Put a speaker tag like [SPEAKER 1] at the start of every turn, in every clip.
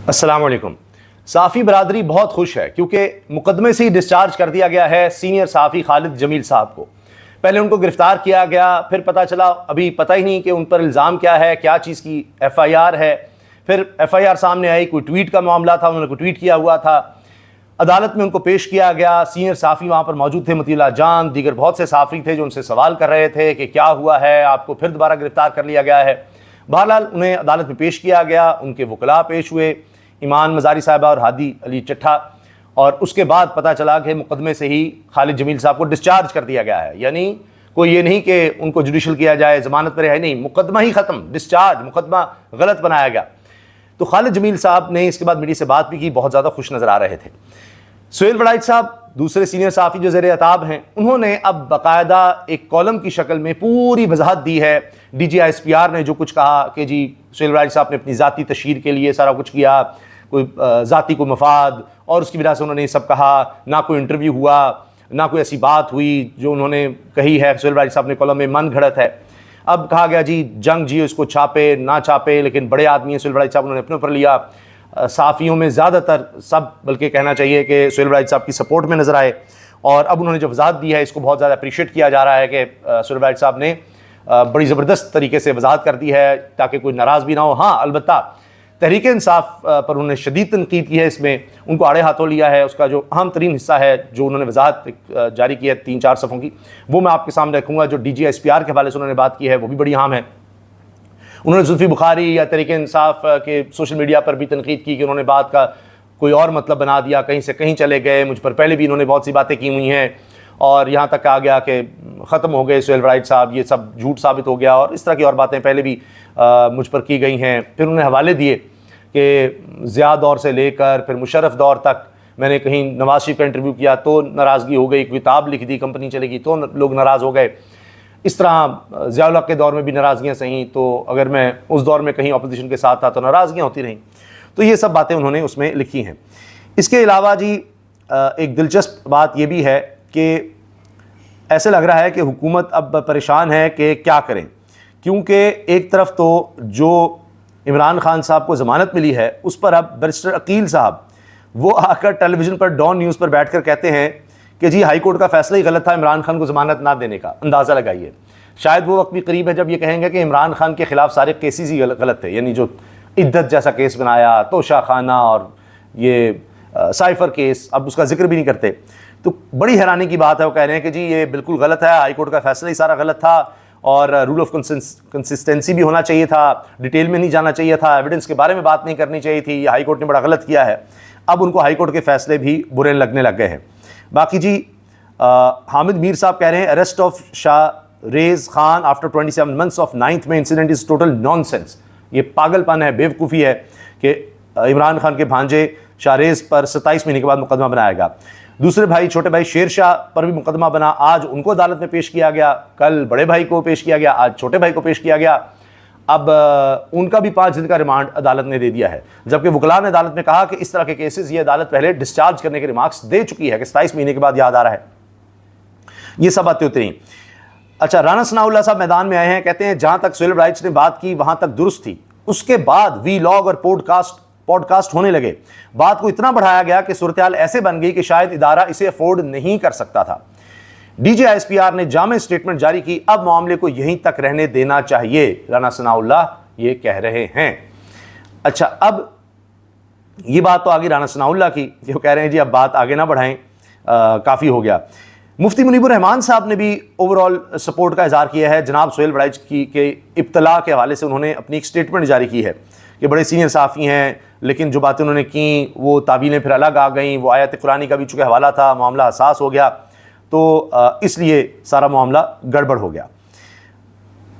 [SPEAKER 1] अस्सलाम वालेकुम। साफ़ी बरादरी बहुत खुश है क्योंकि मुकदमे से ही डिस्चार्ज कर दिया गया है सीनियर साफ़ी खालिद जमील साहब को। पहले उनको गिरफ़्तार किया गया, फिर पता चला अभी पता ही नहीं कि उन पर इल्ज़ाम क्या है, क्या चीज़ की FIR है। फिर FIR सामने आई, कोई ट्वीट का मामला था, उन्होंने कोई ट्वीट किया हुआ था। अदालत में उनको पेश किया गया। सीनियर साफ़ी वहाँ पर मौजूद थे, मतीउल्लाह जान, दीगर बहुत से साफ़ी थे जो उनसे सवाल कर रहे थे कि क्या हुआ है, आपको फिर दोबारा गिरफ़्तार कर लिया गया है। बहरहाल उन्हें अदालत में पेश किया गया, उनके वकला पेश हुए, ईमान मज़ारी साहिबा और हादी अली चट्ठा, और उसके बाद पता चला कि मुकदमे से ही खालिद जमील साहब को डिस्चार्ज कर दिया गया है। यानी कोई ये नहीं कि उनको जुडिशल किया जाए, ज़मानत पर है, नहीं, मुकदमा ही ख़त्म, डिस्चार्ज, मुकदमा गलत बनाया गया। तो खालिद जमील साहब ने इसके बाद मीडिया से बात भी की, बहुत ज़्यादा खुश नज़र आ रहे थे। सुहेल वड़ाइच साहब, दूसरे सीनियर साफ़ी जो ज़ेर अताब हैं, उन्होंने अब बाकायदा एक कॉलम की शक्ल में पूरी वजाहत दी है। DGISPR ने जो कुछ कहा कि जी सुहेल वड़ाइच साहब ने अपनी ज़ाती तशहीर के लिए सारा कुछ किया, कोई ज़ाती को मफाद, और उसकी वजह से उन्होंने ये सब कहा, ना कोई इंटरव्यू हुआ, ना कोई ऐसी बात हुई जो उन्होंने कही है। सुहेल वड़ाइच साहब ने कॉलम में मन घड़त है। अब कहा गया जी जंग जियो, इसको छापे ना छापे, लेकिन बड़े आदमी हैं सुहेल वड़ाइच साहब, उन्होंने अपने ऊपर लिया। साफ़ियों में ज़्यादातर सब, बल्कि कहना चाहिए कि सुहेल वड़ाइच साहब की सपोर्ट में नज़र आए, और अब उन्होंने जो वजाहत दी है इसको बहुत ज़्यादा अप्रीशिएट किया जा रहा है कि सुहेल वड़ाइच साहब ने बड़ी ज़बरदस्त तरीके से वजाहत कर दी है ताकि कोई नाराज़ भी ना हो। हाँ, अलबत्ता तहरीक इंसाफ पर उन्होंने शदीद तनकीद की है, इसमें उनको आड़े हाथों लिया है। उसका जो अहम तरीन हिस्सा है जो उन्होंने वजाहत जारी की है 3-4 सफ़ों की, वो मैं आपके सामने रखूँगा। जो DGISPR के हवाले से उन्होंने बात की है वो भी बड़ी अहम है। उन्होंने जुल्फ़ी बुखारी या तहरीक इंसाफ के सोशल मीडिया पर भी तनकीद की कि उन्होंने बात का कोई और मतलब बना दिया, कहीं से कहीं चले गए। मुझ पर पहले भी इन्होंने बहुत सी बातें की हुई हैं, और यहाँ तक कहा गया कि ख़त्म हो गए सुहेल वड़ाइच साहब, ये सब झूठ साबित हो गया, और इस तरह की और बातें पहले भी मुझ पर की गई हैं। फिर उन्होंने हवाले दिए कि ज़िया दौर से लेकर फिर मुशर्रफ दौर तक मैंने कहीं नवाज शरीफ का इंटरव्यू किया तो नाराज़गी हो गई, किताब लिख दी कंपनी चलेगी तो लोग नाराज़ हो गए। इस तरह ज़िया के दौर में भी नाराज़गियाँ सही, तो अगर मैं उस दौर में कहीं अपोजिशन के साथ था तो नाराज़गियाँ होती रहीं। तो ये सब बातें उन्होंने उसमें लिखी हैं। इसके अलावा जी एक दिलचस्प बात ये भी है कि ऐसे लग रहा है कि हुकूमत अब परेशान है कि क्या करें, क्योंकि एक तरफ तो जो इमरान खान साहब को ज़मानत मिली है उस पर अब बैरिस्टर अकील साहब वो आकर टेलीविज़न पर डॉन न्यूज़ पर बैठकर कहते हैं कि जी हाई कोर्ट का फैसला ही गलत था इमरान खान को ज़मानत ना देने का। अंदाज़ा लगाइए, शायद वो वक्त भी करीब है जब ये कहेंगे कि इमरान खान के ख़िलाफ़ सारे केसेस ही गलत थे। यानी जो इद्दत जैसा केस बनाया, तोशा खाना और ये साइफ़र केस, अब उसका जिक्र भी नहीं करते। तो बड़ी हैरानी की बात है, वो कह रहे हैं कि जी ये बिल्कुल गलत है, हाई कोर्ट का फैसला ही सारा गलत था, और रूल ऑफ कंसिस्टेंसी भी होना चाहिए था, डिटेल में नहीं जाना चाहिए था, एविडेंस के बारे में बात नहीं करनी चाहिए थी, ये हाई कोर्ट ने बड़ा गलत किया है। अब उनको हाई कोर्ट के फैसले भी बुरे लगने लग गए हैं। बाकी जी हामिद मीर साहब कह रहे हैं arrest of Shahrez Khan after 27 months of 9th में इंसिडेंट इज़ टोटल नॉनसेंस। ये पागलपन है, बेवकूफ़ी है कि इमरान खान के भांजे शाहरेज पर 27 महीने के बाद मुकदमा बनाएगा। दूसरे भाई, छोटे भाई शेर शाह पर भी मुकदमा बना, आज उनको अदालत में पेश किया गया, कल बड़े भाई को पेश किया गया, आज छोटे भाई को पेश किया गया। अब उनका भी 5 दिन का रिमांड अदालत ने दे दिया है, जबकि वकला ने अदालत में कहा कि इस तरह के केसेस ये अदालत पहले डिस्चार्ज करने के रिमार्क्स दे चुकी है कि 27 महीने के बाद याद आ रहा है। ये सब बातें उतरी। अच्छा, राना सनाउल्लाह साहब मैदान में आए हैं, कहते हैं जहां तक सुहेल वड़ाइच ने बात की वहां तक दुरुस्त थी, उसके बाद वीलॉग और पॉडकास्ट होने लगे। बात को इतना बढ़ाया गया कि सूरत हाल ऐसे बन गई कि शायद इदारा इसे अफोर्ड नहीं कर सकता था। DGISPR ने जामे स्टेटमेंट जारी की, अब मामले को यहीं तक रहने देना चाहिए, राना सनाउल्लाह ये कह रहे हैं। अच्छा, अब ये बात तो आगे राना सनाउल्लाह की, जो कह रहे हैं जी अब बात आगे ना बढ़ाएं, काफ़ी हो गया। मुफ्ती मुनीबुर रहमान साहब ने भी ओवरऑल सपोर्ट का इजहार किया है जनाब सुहेल वड़ाइच की के इब्तला के हवाले से। उन्होंने अपनी एक स्टेटमेंट जारी की है कि बड़े सीनियर साफ़ी हैं, लेकिन जो बातें उन्होंने की वो ताबीलें फिर अलग आ गई, वो आयत कुरानी का भी चूँकि हवाला था, मामला हसास हो गया, तो इसलिए सारा मामला गड़बड़ हो गया।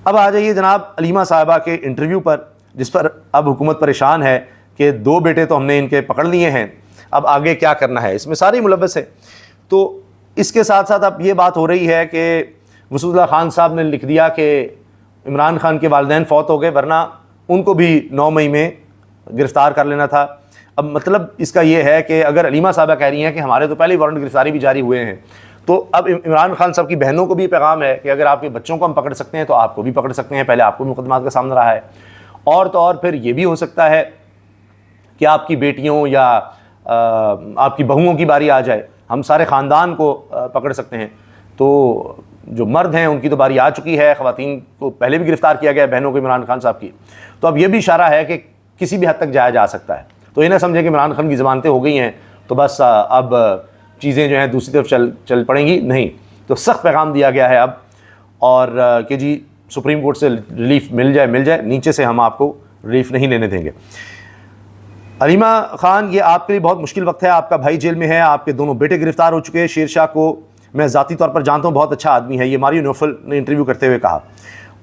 [SPEAKER 1] अब आ जाइए जनाब अलीमा साहिबा के इंटरव्यू पर, जिस पर अब हुकूमत परेशान है कि 2 बेटे तो हमने इनके पकड़ लिए हैं, अब आगे क्या करना है, इसमें सारी मुलव्वस है। तो इसके साथ साथ अब ये बात हो रही है कि वसूलुल्लाह खान साहब ने लिख दिया कि इमरान खान के वालिदैन फौत हो गए, वरना उनको भी 9 मई में गिरफ़्तार कर लेना था। अब मतलब इसका ये है कि अगर अलीमा साहबा कह रही हैं कि हमारे तो पहले ही वारंट गिरफ़्तारी भी जारी हुए हैं, तो अब इमरान खान साहब की बहनों को भी पैगाम है कि अगर आपके बच्चों को हम पकड़ सकते हैं तो आपको भी पकड़ सकते हैं, पहले आपको भी मुकदमात का सामना रहा है। और तो और फिर ये भी हो सकता है कि आपकी बेटियों या आपकी बहुओं की बारी आ जाए, हम सारे ख़ानदान को पकड़ सकते हैं। तो जो मर्द हैं उनकी तो बारी आ चुकी है, ख़वातीन को पहले भी गिरफ्तार किया गया, बहनों को इमरान खान साहब की। तो अब ये भी इशारा है कि किसी भी हद तक जाया जा सकता है। तो ये ना समझें कि इमरान खान की ज़मानतें हो गई हैं तो बस अब चीज़ें जो हैं दूसरी तरफ चल पड़ेंगी, नहीं। तो सख्त पैगाम दिया गया है अब, और कि जी सुप्रीम कोर्ट से रिलीफ मिल जाए, नीचे से हम आपको रिलीफ नहीं लेने देंगे। अलीमा खान, ये आपके लिए बहुत मुश्किल वक्त है, आपका भाई जेल में है, आपके दोनों बेटे गिरफ्तार हो चुके हैं। शेरशाह को मैं ज़ाती तौर पर जानता हूँ, बहुत अच्छा आदमी है, ये मारियो नोफल ने इंटरव्यू करते हुए कहा।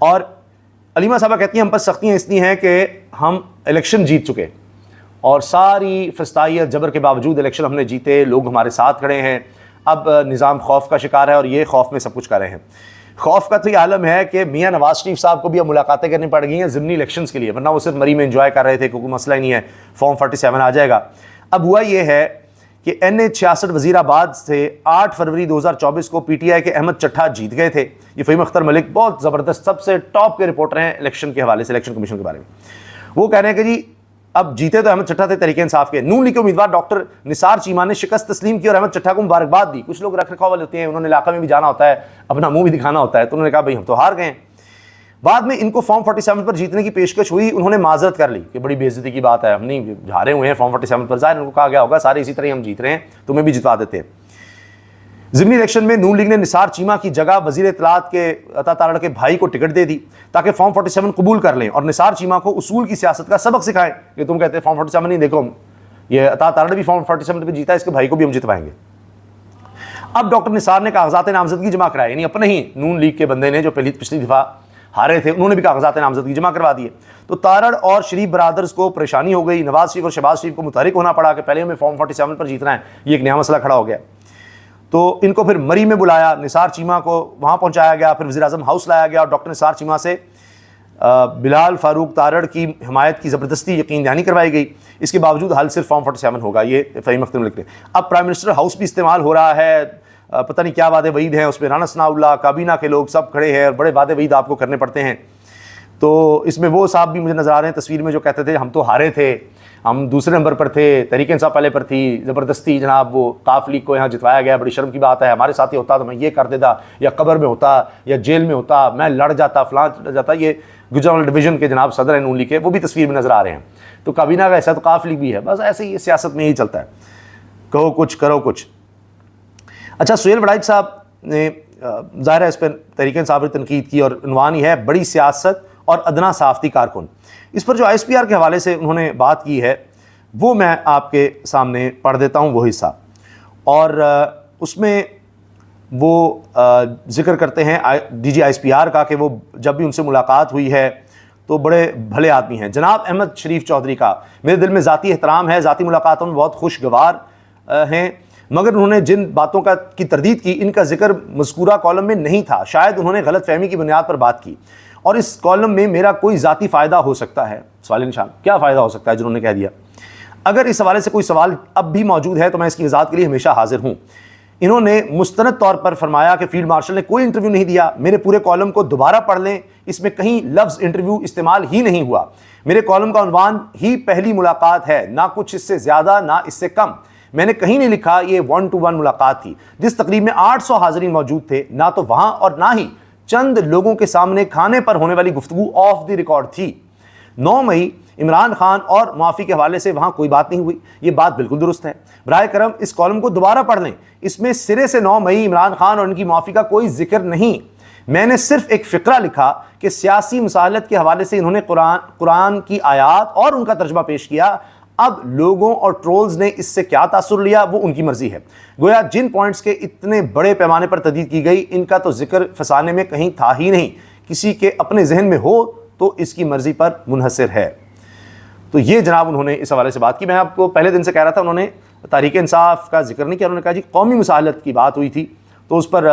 [SPEAKER 1] और अलीमा साहबा कहती हैं हम पर सख्तियाँ इसलिए हैं कि हम इलेक्शन जीत चुके और सारी फस्तायत जबर के बावजूद इलेक्शन हमने जीते, लोग हमारे साथ खड़े हैं। अब निज़ाम खौफ का शिकार है और ये खौफ में सब कुछ कर रहे हैं। खौफ का तो ये आलम है कि मियाँ नवाज शरीफ साहब को भी अब मुलाकातें करनी पड़ गई हैं ज़िमनी इलेक्शंस के लिए, वरना वो सिर्फ मरी में एंजॉय कर रहे थे क्योंकि मसला ही नहीं है, फॉर्म 47 आ जाएगा। अब हुआ ये है कि NH-66 वज़ीराबाद से 8 फरवरी 2024 को PTI के अहमद चट्ठा जीत गए थे। ये फ़हीम अख्तर मलिक बहुत ज़बरदस्त, सबसे टॉप के रिपोर्टर हैं इलेक्शन के हवाले से, इलेक्शन कमीशन के बारे में। वो कह रहे हैं कि जी अब जीते तो अहमद चट्ठा थे तहरीक इंसाफ के। नून लीग के उम्मीदवार डॉक्टर निसार चीमा ने शिकस्त तस्लीम की और अहमद चट्ठा को मुबारकबाद दी। कुछ लोग रख रखाव वाले होते हैं, उन्होंने इलाका में भी जाना होता है, अपना मुंह भी दिखाना होता है, तो उन्होंने कहा भाई हम तो हार गए। बाद में इनको फॉर्म 47 पर जीतने की पेशकश हुई, उन्होंने माजरत कर ली कि बड़ी बेइज्जती की बात है, हम नहीं हारे हुए हैं फॉर्म 47 पर। जाहिर उनको कहा गया होगा सारे इसी तरह हम जीत रहे हैं, तुम्हें भी जितवा देते हैं। ज़िमनी इलेक्शन में नून लीग ने निसार चीमा की जगह वज़ीर इत्तलात के अता तारड़ के भाई को टिकट दे दी ताकि फॉर्म 47 कबूल कर लें और निसार चीमा को उसूल की सियासत का सबक सिखाएं कि तुम कहते हैं फॉर्म 47 नहीं, देखो ये अता तारड़ भी फॉर्म 47 पे जीता, इसके भाई को भी हम जितवाएंगे। अब डॉक्टर निसार ने कागजात नामजदगी जमा कराए, यानी अपने ही नून लीग के बंदे ने जो पिछली दफ़ा हारे थे उन्होंने भी कागजात नामजदगी जमा करवा दिए। तो तारड़ और शरीफ बरादर्स को परेशानी हो गई, नवाज शरीफ और शहबाज शरीफ को मुतहरिक होना पड़ा कि पहले हमें फॉर्म 47 पर जीतना है, ये एक नया मसला खड़ा हो गया। तो इनको फिर मरी में बुलाया, निसार चीमा को वहाँ पहुँचाया गया, फिर वज़ीर-ए-आज़म हाउस लाया गया और डॉक्टर निसार चीमा से बिलाल फारूक तारड़ की हिमायत की ज़बरदस्ती यकीन दहानी करवाई गई। इसके बावजूद हल सिर्फ फॉर्म 47 होगा, ये फ़हीम अख्तर मलिक ने। अब प्राइम मिनिस्टर हाउस भी इस्तेमाल हो रहा है, पता नहीं क्या वादे वईद हैं उसमें, राना सनाउल्लाह काबीना के लोग सब खड़े हैं और बड़े वादे वईद आपको करने पड़ते हैं। तो इसमें वो साहब भी मुझे नज़र आ रहे हैं तस्वीर में जो कहते थे हम तो हारे थे, हम दूसरे नंबर पर थे, तहरीक इंसाफ पहले पर थी, ज़बरदस्ती जनाब वो काफ लीग को यहाँ जितवाया गया, बड़ी शर्म की बात है, हमारे साथ ही होता तो मैं ये कर देता, या कब्र में होता या जेल में होता, मैं लड़ जाता, फलां जाता। ये गुजरात डिवीज़न के जनाब सदर हैं नून लीग के, वो भी तस्वीर में नज़र आ रहे हैं। तो काबीना का ऐसा तो काफ लीग भी है, बस ऐसे ही सियासत में यही चलता है, कहो कुछ करो कुछ। अच्छा, सुहेल वड़ाइच साहब ने ज़ाहिर है इस पर तहरीक इंसाफ ने तनकीद की और उन्वान ही है बड़ी सियासत और अदना साफ़ती कारकुन। इस पर जो ISPR के हवाले से उन्होंने बात की है वो मैं आपके सामने पढ़ देता हूँ वो हिस्सा, और उसमें वो ज़िक्र करते हैं DG ISPR का कि वो जब भी उनसे मुलाकात हुई है तो बड़े भले आदमी हैं। जनाब अहमद शरीफ चौधरी का मेरे दिल में ज़ाती एहतराम है, ज़ाती मुलाकातों में बहुत खुशगवार हैं, मगर उन्होंने जिन बातों की तरदीद की इनका जिक्र मज़कूरा कॉलम में नहीं था। शायद उन्होंने गलत फहमी की बुनियाद पर बात की और इस कॉलम में मेरा कोई ज़ाती फ़ायदा हो सकता है, सवाल निशान, क्या फ़ायदा हो सकता है जिन्होंने कह दिया। अगर इस हवाले से कोई सवाल अब भी मौजूद है तो मैं इसकी वज़ाहत के लिए हमेशा हाजिर हूँ। इन्होंने मुस्तनद तौर पर फरमाया कि फील्ड मार्शल ने कोई इंटरव्यू नहीं दिया। मेरे पूरे कॉलम को दोबारा पढ़ लें, इसमें कहीं लफ्ज़ इंटरव्यू इस्तेमाल ही नहीं हुआ। मेरे कॉलम का उन्वान ही पहली मुलाकात है, ना कुछ इससे ज़्यादा ना इससे कम। मैंने कहीं नहीं लिखा ये 1-to-1 मुलाकात थी। जिस तकरीब में 800 हाज़रीन मौजूद थे, ना तो वहाँ और ना ही चंद लोगों के सामने खाने पर होने वाली गुफ्तगू ऑफ द रिकॉर्ड थी। 9 मई इमरान खान और माफ़ी के हवाले से वहाँ कोई बात नहीं हुई, ये बात बिल्कुल दुरुस्त है। बराए करम इस कॉलम को दोबारा पढ़ लें, इसमें सिरे से 9 मई इमरान खान और उनकी माफ़ी का कोई जिक्र नहीं। मैंने सिर्फ एक फ़िक्रा लिखा कि सियासी मसालत के हवाले से इन्होंने कुरान की आयात और उनका तर्जमा पेश किया। अब लोगों और ट्रोल्स ने इससे क्या तासुर लिया वो उनकी मर्जी है। गोया जिन पॉइंट्स के इतने बड़े पैमाने पर तदीद की गई इनका तो जिक्र फसाने में कहीं था ही नहीं। किसी के अपने जहन में हो तो इसकी मर्जी पर मुनहसर है। तो ये जनाब उन्होंने इस हवाले से बात की। मैं आपको पहले दिन से कह रहा था, उन्होंने तहरीक इंसाफ का जिक्र नहीं किया। उन्होंने कहा जी कौमी मसालत की बात हुई थी तो उस पर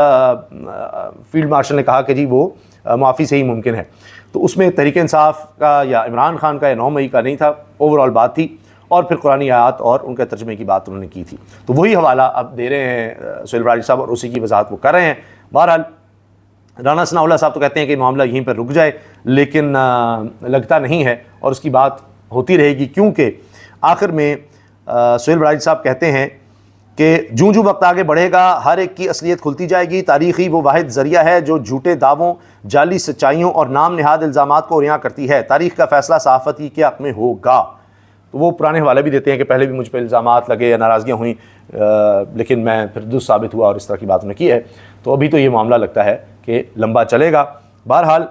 [SPEAKER 1] फील्ड मार्शल ने कहा कि जी वो माफ़ी से ही मुमकिन है। तो उसमें तहरीक इंसाफ का या इमरान खान का या 9 मई का नहीं था, ओवरऑल बात थी। और फिर कुरानी आयात और उनके तर्जमे की बात उन्होंने की थी। तो वही हवाला अब दे रहे हैं सुहेल वड़ाइच साहब और उसी की वजाहत वो कर रहे हैं। बहरहाल राना सनाउल्लाह साहब तो कहते हैं कि मामला यहीं पर रुक जाए, लेकिन लगता नहीं है और उसकी बात होती रहेगी, क्योंकि आखिर में सुहेल बड़ाई साहब कहते हैं कि जूं जूं वक्त आगे बढ़ेगा हर एक की असलियत खुलती जाएगी। तारीख़ी वो वाहिद ज़रिया है जो झूठे दावों, जाली सच्चाइयों और नाम नहाद इल्ज़ामात को रियां करती है। तारीख़ का फ़ैसला सहाफ़त ही के हक़ में होगा। तो वो पुराने हवाले भी देते हैं कि पहले भी मुझ पर इल्ज़ामात लगे या नाराज़गियाँ हुई, लेकिन मैं फिर दुरुस्त साबित हुआ और इस तरह की बात उन्होंने की है। तो अभी तो ये मामला लगता है कि लंबा चलेगा। बहरहाल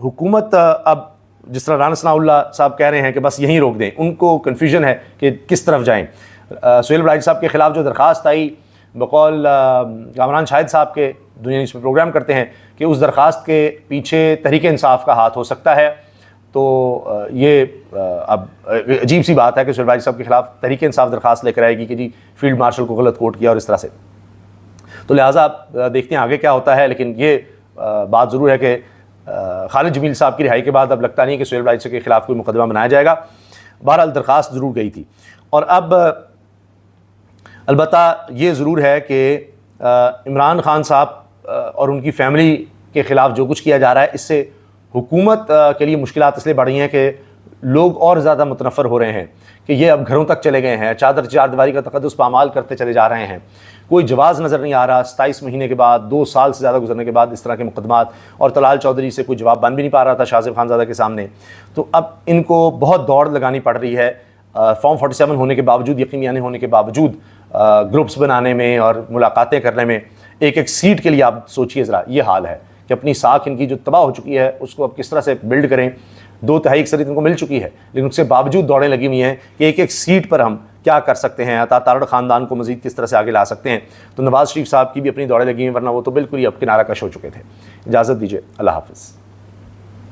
[SPEAKER 1] हुकूमत अब जिस तरह राना सनाउल्लाह साहब कह रहे हैं कि बस यहीं रोक दें, उनको कन्फ्यूजन है कि किस तरफ जाएं। सुहेल बड़ाई साहब के ख़िलाफ़ जो दरख्वास्त आई बकौल कामरान शाहिद साहब के, दुनिया न्यूज़ में प्रोग्राम करते हैं कि उस दरख्वास्त के पीछे तहरीक इंसाफ का हाथ हो सकता है। तो ये अब अजीब सी बात है कि सुहेल बड़ाई साहब के ख़िलाफ़ तहरीक इंसाफ दरख्वास्त लेकर आएगी कि जी फील्ड मार्शल को गलत कोट किया और इस तरह से। तो लिहाजा देखते हैं आगे क्या होता है। लेकिन ये बात ज़रूर है कि खालिद जमील साहब की रिहाई के बाद अब लगता नहीं कि सुहेल बड़ाई के ख़िलाफ़ कोई मुकदमा बनाया जाएगा। बहरहाल दरख्वास्त ज़रूर गई थी। और अब अलबत्ता ये ज़रूर है कि इमरान खान साहब और उनकी फ़ैमिली के ख़िलाफ़ जो कुछ किया जा रहा है, इससे हुकूमत के लिए मुश्किलात इसलिए बढ़ रही हैं कि लोग और ज़्यादा मुतनफ़र हो रहे हैं कि ये अब घरों तक चले गए हैं, चारदीवारी का तक़द्दुस पामाल करते चले जा रहे हैं। कोई जवाज़ नज़र नहीं आ रहा। 27 महीने के बाद, 2 साल से ज़्यादा गुजरने के बाद इस तरह के मुकदमात, और तलाल चौधरी से कोई जवाब बन भी नहीं पा रहा था शाहज़ेब खानज़ादा के सामने। तो अब इनको बहुत दौड़ लगानी पड़ रही है, फॉर्म 47 होने के बावजूद, यकीनी होने के बावजूद, ग्रुप्स बनाने में और मुलाकातें करने में। एक एक सीट के लिए आप सोचिए ज़रा, ये हाल है कि अपनी साख इनकी जो तबाह हो चुकी है उसको अब किस तरह से बिल्ड करें। 2/3 अक्सरियत इनको मिल चुकी है, लेकिन उसके बावजूद दौड़ें लगी हुई हैं कि एक एक सीट पर हम क्या कर सकते हैं, अता तारड़ ख़ानदान को मज़ीद किस तरह से आगे ला सकते हैं। तो नवाज़ शरीफ साहब की भी अपनी दौड़ें लगी हुई, वरना वो तो बिल्कुल ही अब किनारा कश हो चुके थे। इजाज़त दीजिए, अल्लाह हाफ़िज़।